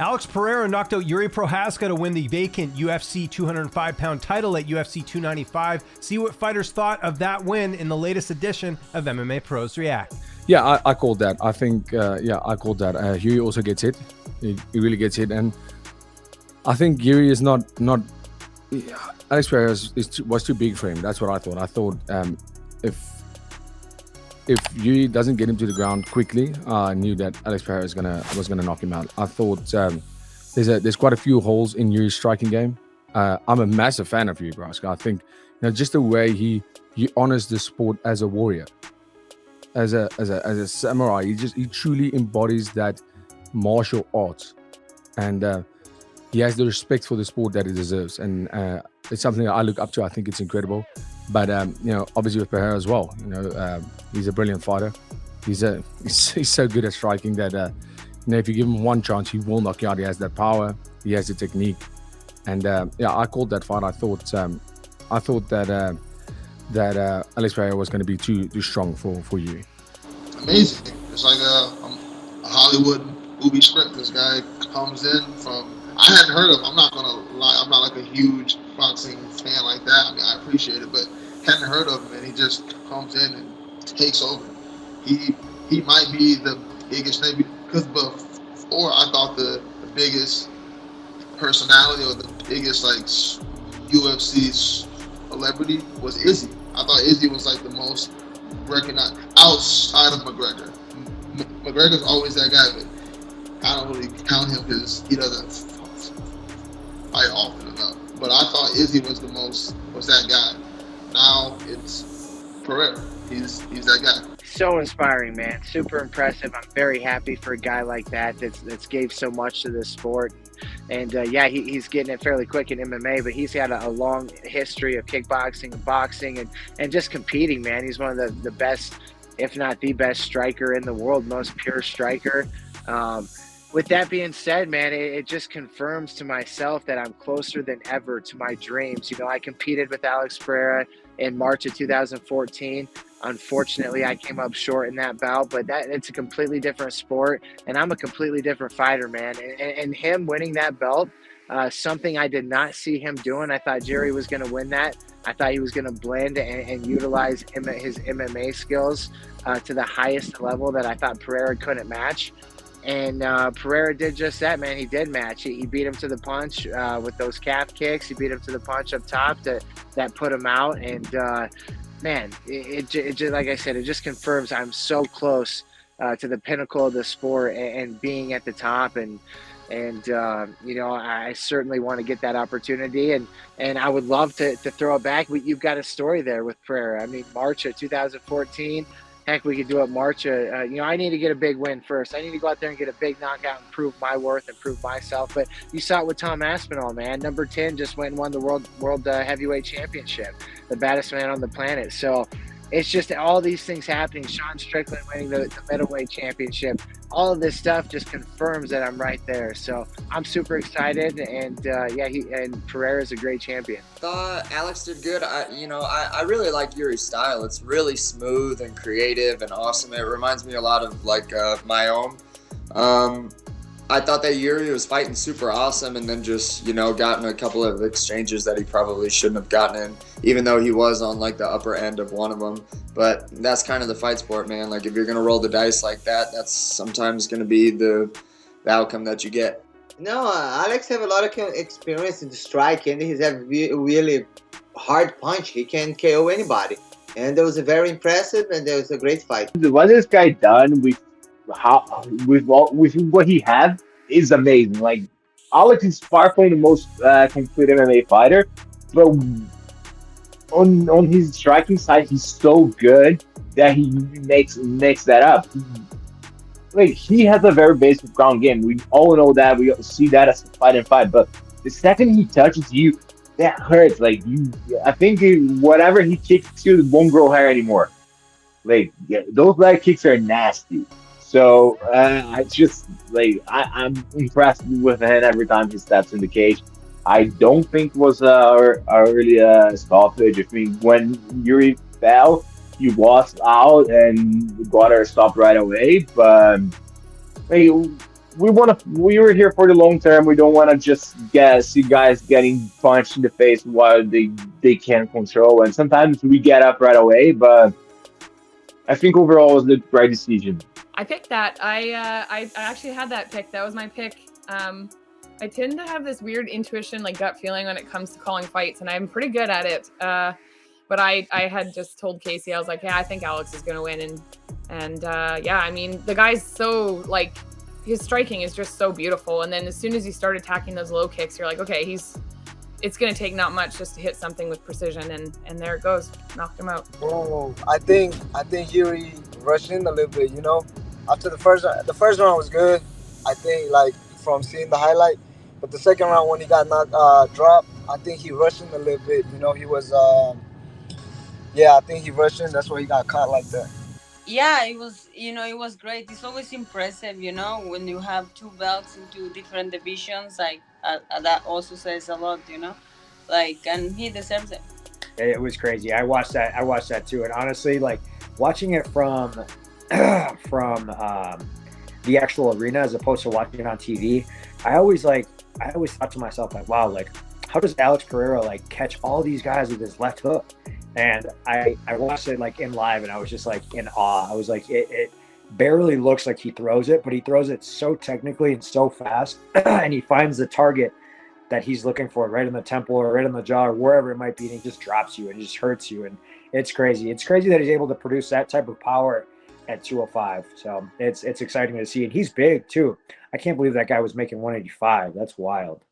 Alex Pereira knocked out Jiri Prochazka to win the vacant UFC 205-pound title at UFC 295. See what fighters thought of that win in the latest edition of MMA Pros React. Yeah, I called that. I think, I called that. Jiri also gets hit. He really gets hit. And I think Jiri is not Alex Pereira was too big for him. That's what I thought. I thought if Jiri doesn't get him to the ground quickly, I knew that Alex Pereira was gonna knock him out. I thought there's quite a few holes in Jiri's striking game. I'm a massive fan of Jiri Prochazka. I think just the way he honors the sport as a warrior, as a samurai. He truly embodies that martial arts, and he has the respect for the sport that he deserves. And it's something that I look up to. I think it's incredible. But obviously with Pereira as well, he's a brilliant fighter. He's so good at striking that if you give him one chance, he will knock you out. He has that power. He has the technique. And I called that fight. I thought that Alex Pereira was going to be too strong for you. Amazing. It's like a Hollywood movie script. This guy comes in from. I hadn't heard of him. I'm not gonna lie. I'm not like a huge boxing fan like that. I mean, I appreciate it, but hadn't heard of him, and he just comes in and takes over. He might be the biggest name, because before I thought the biggest personality or the biggest like UFC celebrity was Izzy. I thought Izzy was like the most recognized outside of McGregor. McGregor's always that guy, but I don't really count him because he doesn't fight often enough. But I thought Izzy was that guy. Now it's Pereira. He's that guy. So inspiring, man. Super impressive. I'm very happy for a guy like that that's gave so much to this sport. And he's getting it fairly quick in MMA, but he's had a long history of kickboxing and boxing and just competing, man. He's one of the best, if not the best striker in the world, most pure striker. With that being said, man, it just confirms to myself that I'm closer than ever to my dreams. I competed with Alex Pereira in March of 2014. Unfortunately, I came up short in that bout, but it's a completely different sport, and I'm a completely different fighter, man. And him winning that belt, something I did not see him doing. I thought Jiri was going to win that. I thought he was going to blend and utilize his MMA skills to the highest level that I thought Pereira couldn't match. And Pereira did just that, man. He did match. He beat him to the punch with those calf kicks. He beat him to the punch up top that put him out. And, man, it just, like I said, it just confirms I'm so close to the pinnacle of the sport and being at the top. And I certainly want to get that opportunity. And I would love to throw it back. You've got a story there with Pereira. I mean, March of 2014. Heck, we could do it March. I need to get a big win first. I need to go out there and get a big knockout and prove my worth and prove myself. But you saw it with Tom Aspinall, man. Number 10 just went and won the world heavyweight championship, the baddest man on the planet. So it's just all these things happening. Sean Strickland winning the middleweight championship. All of this stuff just confirms that I'm right there. So I'm super excited, and Pereira is a great champion. Alex did good. I really like Jiri's style. It's really smooth and creative and awesome. It reminds me a lot of my own. I thought that Jiri was fighting super awesome, and then just, gotten a couple of exchanges that he probably shouldn't have gotten in, even though he was on the upper end of one of them. But that's kind of the fight sport, man. If you're going to roll the dice like that, that's sometimes going to be the outcome that you get. No, Alex have a lot of experience in the strike, and he's a really hard punch. He can KO anybody. And it was very impressive, and it was a great fight. What this guy done with what he had is amazing. Alex is far from the most complete MMA fighter, but on his striking side, he's so good that he makes that up. He has a very basic ground game. We all know that. We see that as a fight. But the second he touches you, that hurts. I think whatever he kicks you, it won't grow hair anymore. Those leg kicks are nasty. So I'm impressed with him every time he steps in the cage. I don't think it was a early stoppage. I mean, when Jiri fell, he was out and got her stopped right away. But we were here for the long term. We don't want to just see guys getting punched in the face while they can't control. And sometimes we get up right away, but I think overall it was the right decision. I picked that. I actually had that pick. That was my pick. I tend to have this weird intuition, like gut feeling when it comes to calling fights, and I'm pretty good at it. But I had just told Casey, I was like, yeah, I think Alex is going to win. And yeah, I mean, the guy's so, like, his striking is just so beautiful. And then as soon as he started attacking those low kicks, you're like, okay, it's going to take not much just to hit something with precision. And there it goes. Knocked him out. Oh, I think Jiri rushed in a little bit, you know. After the first round was good, I think, like, from seeing the highlight. But the second round, when he got dropped, I think he rushed in a little bit. You know, he was, I think he rushed in. That's why he got caught like that. Yeah, it was great. It's always impressive, when you have two belts in two different divisions. Like that also says a lot, and he deserves it. It was crazy. I watched that too, and honestly, like watching it from the actual arena as opposed to watching it on TV, I always thought to myself, like, wow, like how does Alex Pereira like catch all these guys with his left hook? And I watched it like in live, and I was just like in awe. I was like, it barely looks like he throws it, but he throws it so technically and so fast, and he finds the target that he's looking for right in the temple or right in the jaw or wherever it might be, and he just drops you and just hurts you. And it's crazy. It's crazy that he's able to produce that type of power at 205. So it's exciting to see. And he's big too. I can't believe that guy was making 185. That's wild.